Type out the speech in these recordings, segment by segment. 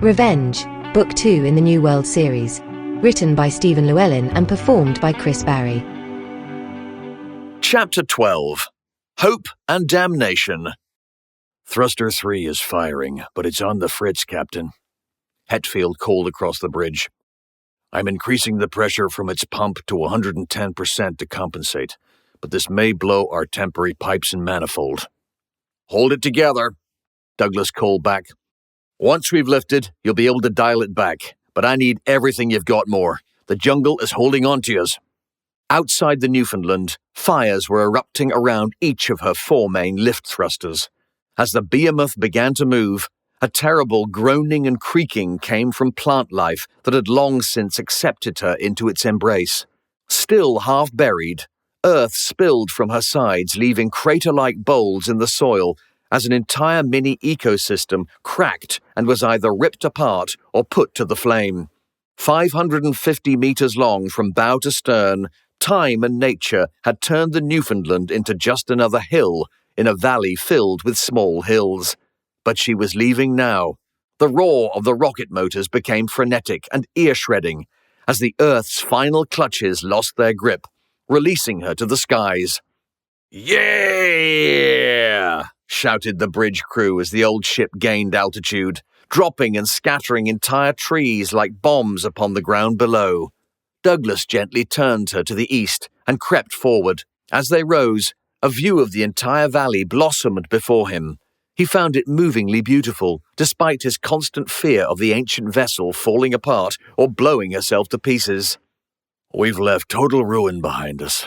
Revenge, Book 2 in the New World series. Written by Stephen Llewelyn and performed by Chris Barrie. Chapter 12. Hope and Damnation. Thruster 3 is firing, but it's on the fritz, Captain. Hetfield called across the bridge. I'm increasing the pressure from its pump to 110% to compensate, but this may blow our temporary pipes and manifold. Hold it together, Douglas called back. Once we've lifted, you'll be able to dial it back, but I need everything you've got more. The jungle is holding on to us. Outside the Newfoundland, fires were erupting around each of her four main lift thrusters. As the behemoth began to move, a terrible groaning and creaking came from plant life that had long since accepted her into its embrace. Still half buried, earth spilled from her sides, leaving crater-like bowls in the soil as an entire mini ecosystem cracked and was either ripped apart or put to the flame. 550 meters long from bow to stern, time and nature had turned the Newfoundland into just another hill in a valley filled with small hills. But she was leaving now. The roar of the rocket motors became frenetic and ear-shredding as the Earth's final clutches lost their grip, releasing her to the skies. "Yeah!" shouted the bridge crew as the old ship gained altitude, dropping and scattering entire trees like bombs upon the ground below. Douglas gently turned her to the east and crept forward. As they rose, a view of the entire valley blossomed before him. He found it movingly beautiful, despite his constant fear of the ancient vessel falling apart or blowing herself to pieces. "We've left total ruin behind us,"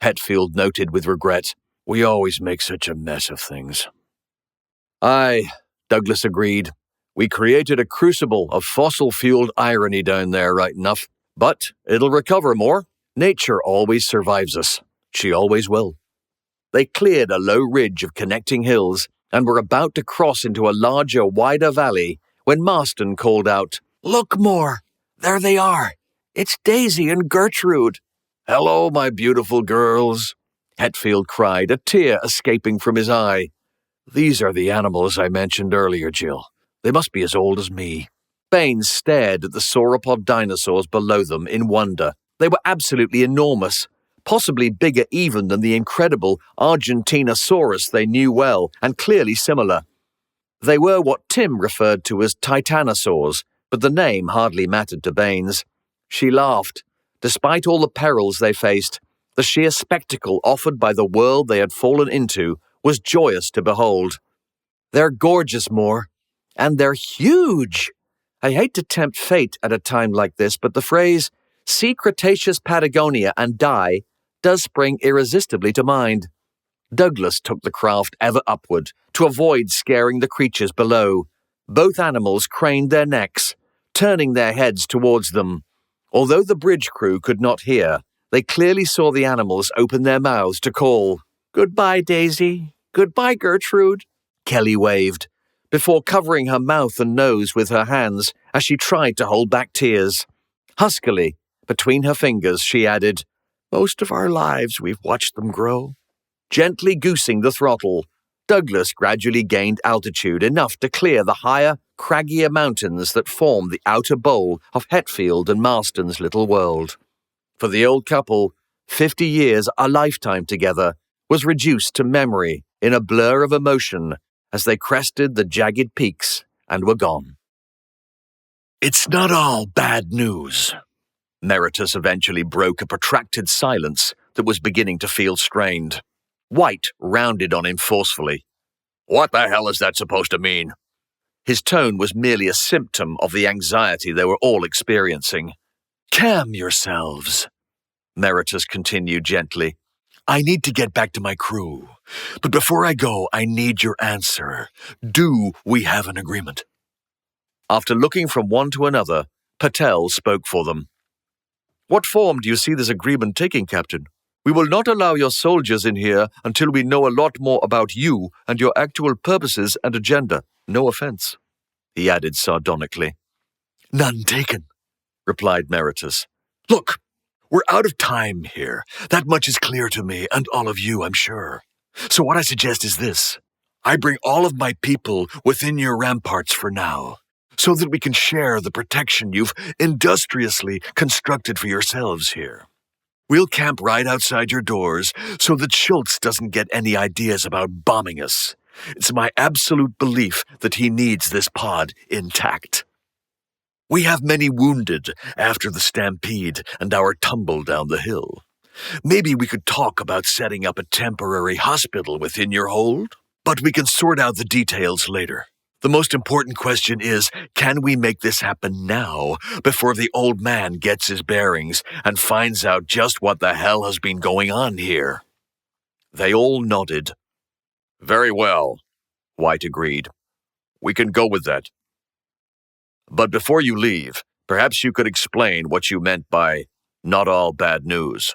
Hetfield noted with regret. "We always make such a mess of things." "Aye," Douglas agreed. "We created a crucible of fossil-fueled irony down there, right enough. But it'll recover more. Nature always survives us. She always will." They cleared a low ridge of connecting hills and were about to cross into a larger, wider valley when Marston called out, "Look more! There they are! It's Daisy and Gertrude!" "Hello, my beautiful girls!" Hetfield cried, a tear escaping from his eye. "These are the animals I mentioned earlier, Jill. They must be as old as me." Baines stared at the sauropod dinosaurs below them in wonder. They were absolutely enormous, possibly bigger even than the incredible Argentinosaurus they knew well, and clearly similar. They were what Tim referred to as titanosaurs, but the name hardly mattered to Baines. She laughed. Despite all the perils they faced, the sheer spectacle offered by the world they had fallen into was joyous to behold. "They're gorgeous, Moore. And they're huge! I hate to tempt fate at a time like this, but the phrase, 'see Cretaceous Patagonia and die,' does spring irresistibly to mind." Douglas took the craft ever upward to avoid scaring the creatures below. Both animals craned their necks, turning their heads towards them. Although the bridge crew could not hear, they clearly saw the animals open their mouths to call. "Goodbye, Daisy. Goodbye, Gertrude," Kelly waved, before covering her mouth and nose with her hands as she tried to hold back tears. Huskily, between her fingers, she added, "Most of our lives we've watched them grow." Gently goosing the throttle, Douglas gradually gained altitude enough to clear the higher, craggier mountains that formed the outer bowl of Hetfield and Marston's little world. For the old couple, 50 years, a lifetime together, was reduced to memory in a blur of emotion as they crested the jagged peaks and were gone. "It's not all bad news." Meritus eventually broke a protracted silence that was beginning to feel strained. White rounded on him forcefully. "What the hell is that supposed to mean?" His tone was merely a symptom of the anxiety they were all experiencing. "Calm yourselves," Meritus continued gently. "I need to get back to my crew. But before I go, I need your answer. Do we have an agreement?" After looking from one to another, Patel spoke for them. "What form do you see this agreement taking, Captain? We will not allow your soldiers in here until we know a lot more about you and your actual purposes and agenda. No offense," he added sardonically. "None taken," replied Meritus. "Look, we're out of time here. That much is clear to me and all of you, I'm sure. So what I suggest is this. I bring all of my people within your ramparts for now. so that we can share the protection you've industriously constructed for yourselves here. We'll camp right outside your doors so that Schultz doesn't get any ideas about bombing us. It's my absolute belief that he needs this pod intact. We have many wounded after the stampede and our tumble down the hill. Maybe we could talk about setting up a temporary hospital within your hold, but we can sort out the details later. The most important question is, can we make this happen now, before the old man gets his bearings and finds out just what the hell has been going on here? They all nodded. Very well, White agreed. We can go with that. But before you leave, perhaps you could explain what you meant by not all bad news.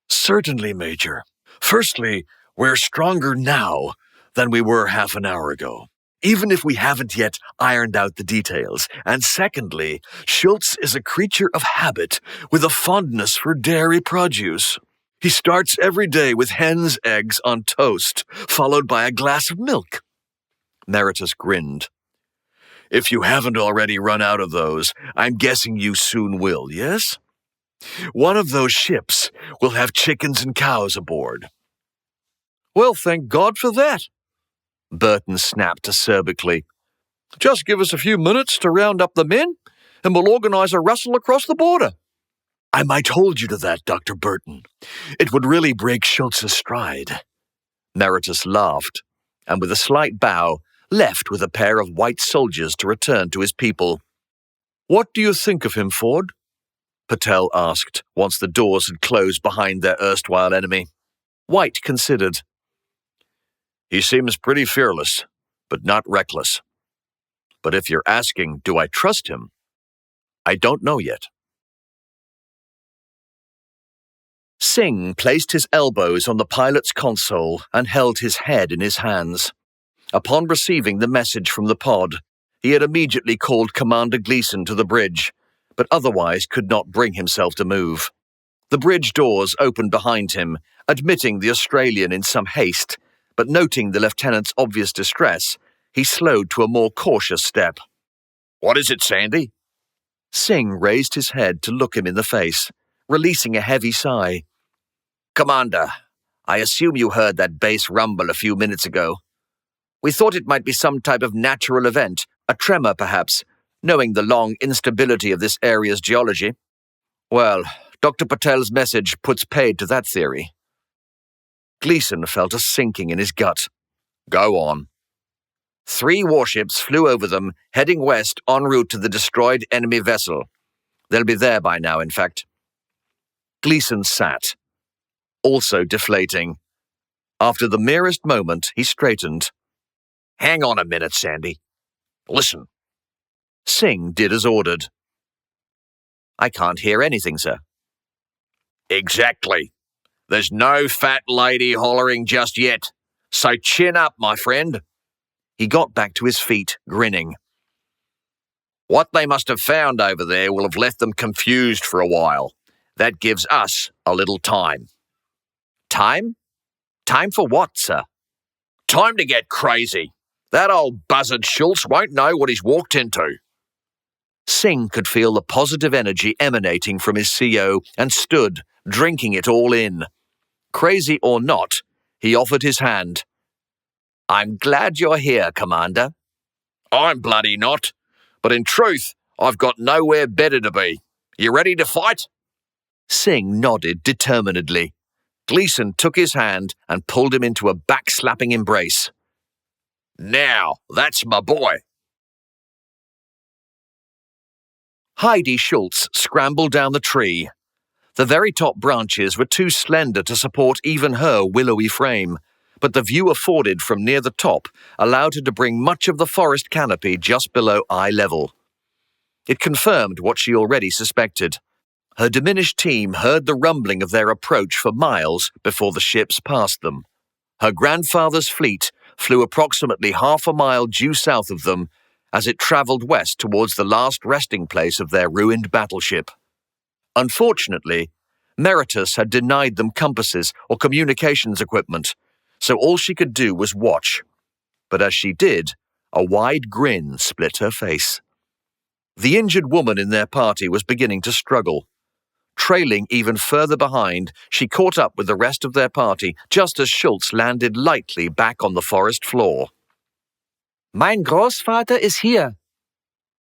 Certainly, Major. Firstly, we're stronger now than we were half an hour ago, even if we haven't yet ironed out the details. And secondly, Schultz is a creature of habit with a fondness for dairy produce. He starts every day with hen's eggs on toast, followed by a glass of milk. Meritus grinned. If you haven't already run out of those, I'm guessing you soon will, yes? One of those ships will have chickens and cows aboard. Well, thank God for that, Burton snapped acerbically. Just give us a few minutes to round up the men, and we'll organize a rustle across the border. I might hold you to that, Dr. Burton. It would really break Schultz's stride. Meritus laughed, and with a slight bow, left with a pair of white soldiers to return to his people. What do you think of him, Ford? Patel asked, once the doors had closed behind their erstwhile enemy. White considered. He seems pretty fearless, but not reckless. But if you're asking, do I trust him? I don't know yet. Singh placed his elbows on the pilot's console and held his head in his hands. Upon receiving the message from the pod, he had immediately called Commander Gleason to the bridge, but otherwise could not bring himself to move. The bridge doors opened behind him, admitting the Australian in some haste, but noting the lieutenant's obvious distress, he slowed to a more cautious step. What is it, Sandy? Singh raised his head to look him in the face, releasing a heavy sigh. Commander, I assume you heard that bass rumble a few minutes ago. We thought it might be some type of natural event, a tremor perhaps, knowing the long instability of this area's geology. Well, Dr. Patel's message puts paid to that theory. Gleason felt a sinking in his gut. Go on. 3 warships flew over them, heading west en route to the destroyed enemy vessel. They'll be there by now, in fact. Gleason sat, also deflating. After the merest moment, he straightened. Hang on a minute, Sandy. Listen. Singh did as ordered. I can't hear anything, sir. Exactly. There's no fat lady hollering just yet. So chin up, my friend. He got back to his feet, grinning. What they must have found over there will have left them confused for a while. That gives us a little time. Time? Time for what, sir? Time to get crazy. That old buzzard Schultz won't know what he's walked into. Singh could feel the positive energy emanating from his CO and stood, drinking it all in. Crazy or not, he offered his hand. I'm glad you're here, Commander. I'm bloody not. But in truth, I've got nowhere better to be. You ready to fight? Singh nodded determinedly. Gleason took his hand and pulled him into a backslapping embrace. Now, that's my boy. Heidi Schultz scrambled down the tree. The very top branches were too slender to support even her willowy frame, but the view afforded from near the top allowed her to bring much of the forest canopy just below eye level. It confirmed what she already suspected. Her diminished team heard the rumbling of their approach for miles before the ships passed them. Her grandfather's fleet flew approximately half a mile due south of them as it travelled west towards the last resting place of their ruined battleship. Unfortunately, Meritus had denied them compasses or communications equipment, so all she could do was watch. But as she did, A wide grin split her face. The injured woman in their party was beginning to struggle. Trailing even further behind, she caught up with the rest of their party just as Schultz landed lightly back on the forest floor. Mein Großvater is here,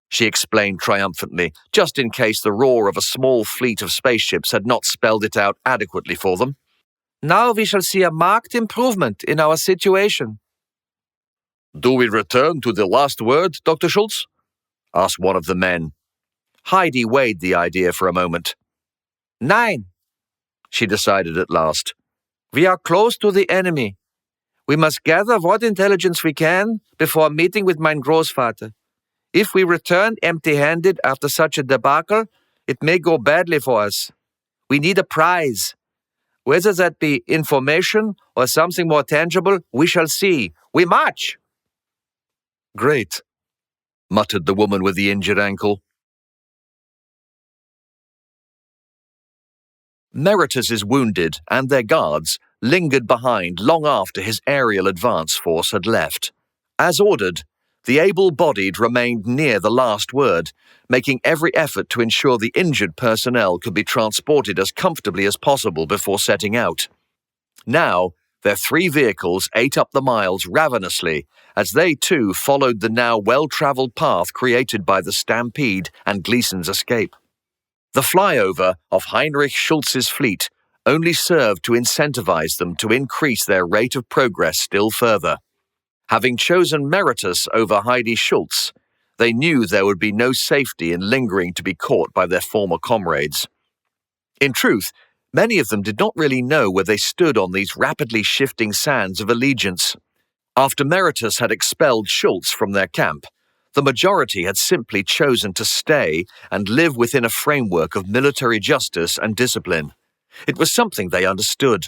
she explained triumphantly, just in case the roar of a small fleet of spaceships had not spelled it out adequately for them. Now we shall see a marked improvement in our situation. Do we return to the last word, Dr. Schultz? Asked one of the men. Heidi weighed the idea for a moment. Nein, she decided at last. We are close to the enemy. We must gather what intelligence we can before meeting with mein Großvater. If we return empty-handed after such a debacle, it may go badly for us. We need a prize. Whether that be information or something more tangible, we shall see. We march! Great, muttered the woman with the injured ankle. Meritus' wounded and their guards lingered behind long after his aerial advance force had left. As ordered, the able-bodied remained near the last word, making every effort to ensure the injured personnel could be transported as comfortably as possible before setting out. Now, their 3 vehicles ate up the miles ravenously as they too followed the now well-traveled path created by the stampede and Gleason's escape. The flyover of Heinrich Schultz's fleet only served to incentivize them to increase their rate of progress still further. Having chosen Meritus over Heidi Schultz, they knew there would be no safety in lingering to be caught by their former comrades. In truth, many of them did not really know where they stood on these rapidly shifting sands of allegiance. After Meritus had expelled Schultz from their camp, the majority had simply chosen to stay and live within a framework of military justice and discipline. It was something they understood,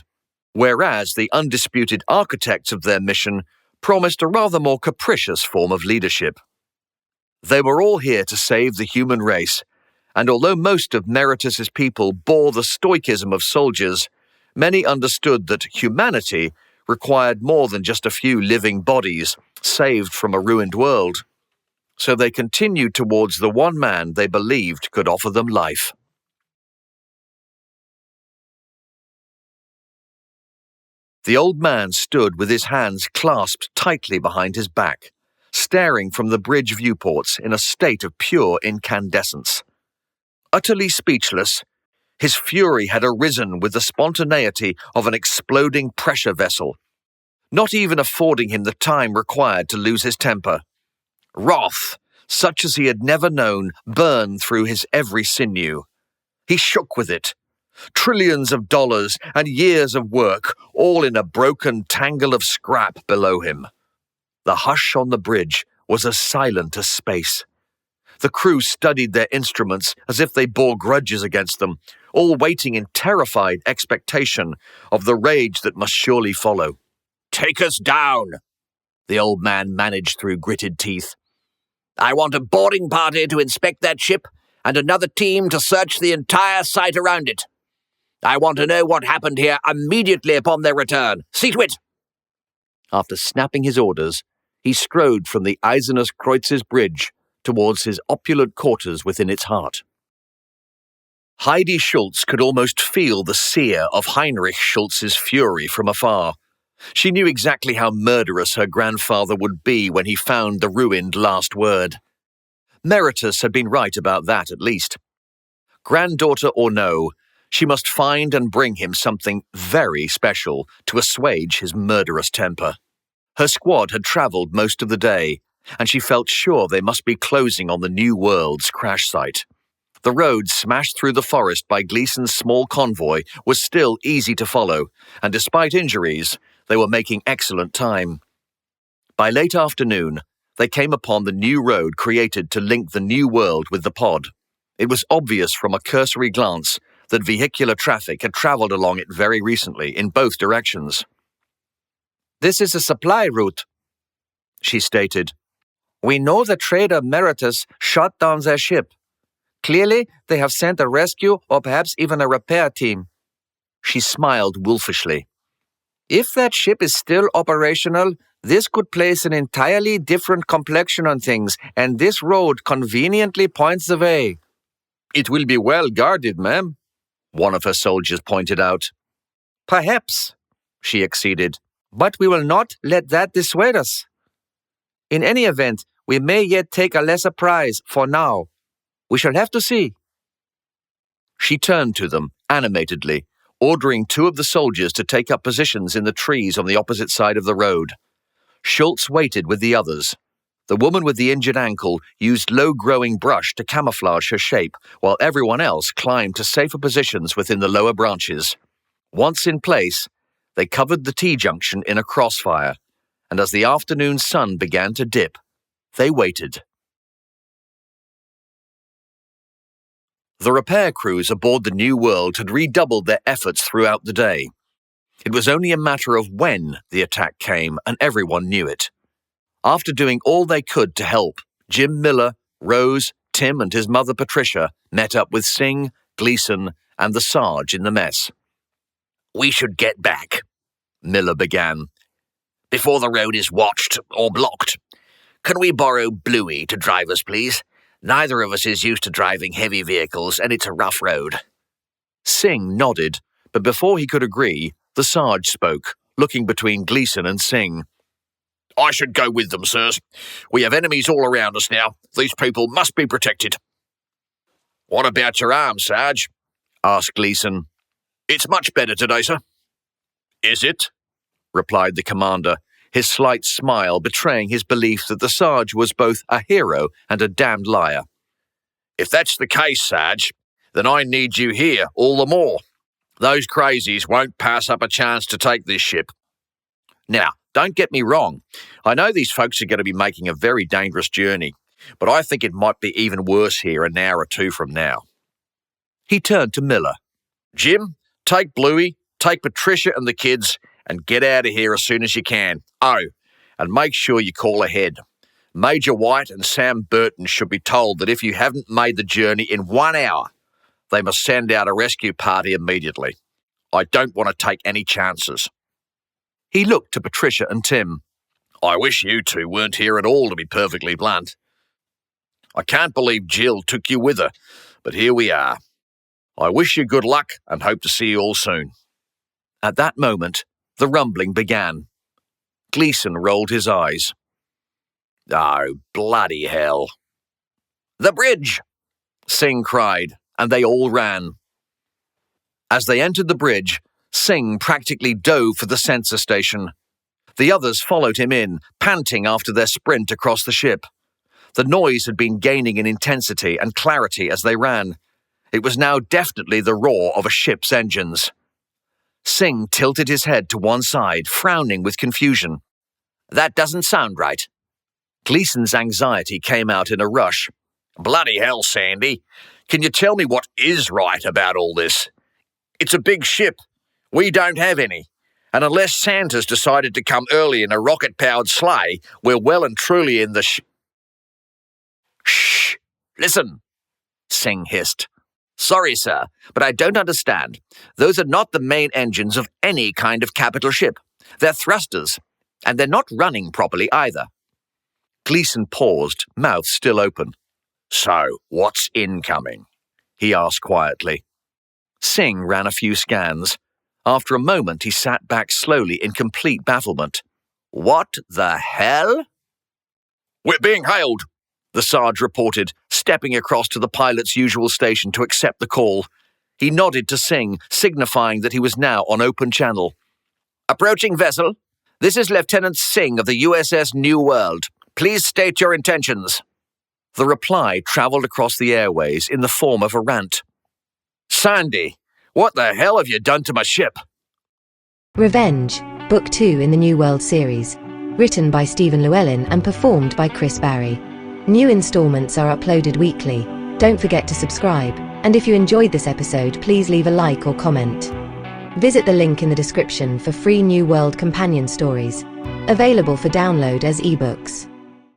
whereas the undisputed architects of their mission promised a rather more capricious form of leadership. They were all here to save the human race, and although most of Meritus's people bore the stoicism of soldiers, many understood that humanity required more than just a few living bodies saved from a ruined world. So they continued towards the one man they believed could offer them life. The old man stood with his hands clasped tightly behind his back, staring from the bridge viewports in a state of pure incandescence. Utterly speechless, his fury had arisen with the spontaneity of an exploding pressure vessel, not even affording him the time required to lose his temper. Wrath, such as he had never known, burned through his every sinew. He shook with it. Trillions of dollars and years of work, all in a broken tangle of scrap below him. The hush on the bridge was as silent as space. The crew studied their instruments as if they bore grudges against them, all waiting in terrified expectation of the rage that must surely follow. Take us down, the old man managed through gritted teeth. I want a boarding party to inspect that ship and another team to search the entire site around it. I want to know what happened here immediately upon their return. See to it! After snapping his orders, he strode from the Eisernes Kreuz's bridge towards his opulent quarters within its heart. Heidi Schultz could almost feel the sear of Heinrich Schultz's fury from afar. She knew exactly how murderous her grandfather would be when he found the ruined last word. Meritus had been right about that at least. Granddaughter or no, she must find and bring him something very special to assuage his murderous temper. Her squad had travelled most of the day, and she felt sure they must be closing on the New World's crash site. The road smashed through the forest by Gleason's small convoy was still easy to follow, and despite injuries, they were making excellent time. By late afternoon, they came upon the new road created to link the New World with the pod. It was obvious from a cursory glance that vehicular traffic had travelled along it very recently in both directions. This is a supply route, she stated. We know the trader Meritus shot down their ship. Clearly, they have sent a rescue or perhaps even a repair team. She smiled wolfishly. If that ship is still operational, This could place an entirely different complexion on things, and this road conveniently points the way." "It will be well guarded, ma'am," one of her soldiers pointed out. "Perhaps," she acceded, "but we will not let that dissuade us. In any event, we may yet take a lesser prize for now. We shall have to see." She turned to them, animatedly, ordering two of the soldiers to take up positions in the trees on the opposite side of the road. Schultz waited with the others. The woman with the injured ankle used low-growing brush to camouflage her shape, while everyone else climbed to safer positions within the lower branches. Once in place, they covered the T-junction in a crossfire, and as the afternoon sun began to dip, they waited. The repair crews aboard the New World had redoubled their efforts throughout the day. It was only a matter of when the attack came, and everyone knew it. After doing all they could to help, Jim Miller, Rose, Tim and his mother Patricia met up with Singh, Gleason and the Sarge in the mess. "We should get back," Miller began, "before the road is watched or blocked. Can we borrow Bluey to drive us, please? Neither of us is used to driving heavy vehicles, and it's a rough road." Singh nodded, but before he could agree, the Sarge spoke, looking between Gleason and Singh. "I should go with them, sirs. We have enemies all around us now. These people must be protected." "What about your arm, Sarge?" asked Gleason. "It's much better today, sir." "Is it?" replied the commander, his slight smile betraying his belief that the Sarge was both a hero and a damned liar. "If that's the case, Sarge, then I need you here all the more. Those crazies won't pass up a chance to take this ship. Now, don't get me wrong. I know these folks are going to be making a very dangerous journey, but I think it might be even worse here an hour or two from now." He turned to Miller. "Jim, take Bluey, take Patricia and the kids, and get out of here as soon as you can. Oh, and make sure you call ahead. Major White and Sam Burton should be told that if you haven't made the journey in 1 hour, they must send out a rescue party immediately. I don't want to take any chances." He looked to Patricia and Tim. "I wish you two weren't here at all, to be perfectly blunt. I can't believe Jill took you with her, but here we are. I wish you good luck and hope to see you all soon." At that moment, the rumbling began. Gleason rolled his eyes. "Oh, bloody hell." "The bridge!" Singh cried, and they all ran. As they entered the bridge, Singh practically dove for the sensor station. The others followed him in, panting after their sprint across the ship. The noise had been gaining in intensity and clarity as they ran. It was now definitely the roar of a ship's engines. Singh tilted his head to one side, frowning with confusion. "That doesn't sound right." Gleason's anxiety came out in a rush. "Bloody hell, Sandy. Can you tell me what is right about all this? It's a big ship. We don't have any. And unless Santa's decided to come early in a rocket-powered sleigh, we're well and truly in the Shh! Listen!" Singh hissed. "Sorry, sir, but I don't understand. Those are not the main engines of any kind of capital ship. They're thrusters, and they're not running properly either." Gleason paused, mouth still open. "So, what's incoming?" he asked quietly. Singh ran a few scans. After a moment, he sat back slowly in complete bafflement. "What the hell?" "We're being hailed," the Sarge reported, stepping across to the pilot's usual station to accept the call. He nodded to Singh, signifying that he was now on open channel. "Approaching vessel. This is Lieutenant Singh of the USS New World. Please state your intentions." The reply travelled across the airways in the form of a rant. "Sandy, what the hell have you done to my ship?" Revenge, Book 2 in the New World series. Written by Stephen Llewelyn and performed by Chris Barrie. New installments are uploaded weekly. Don't forget to subscribe, and if you enjoyed this episode, please leave a like or comment. Visit the link in the description for free New World companion stories, available for download as ebooks.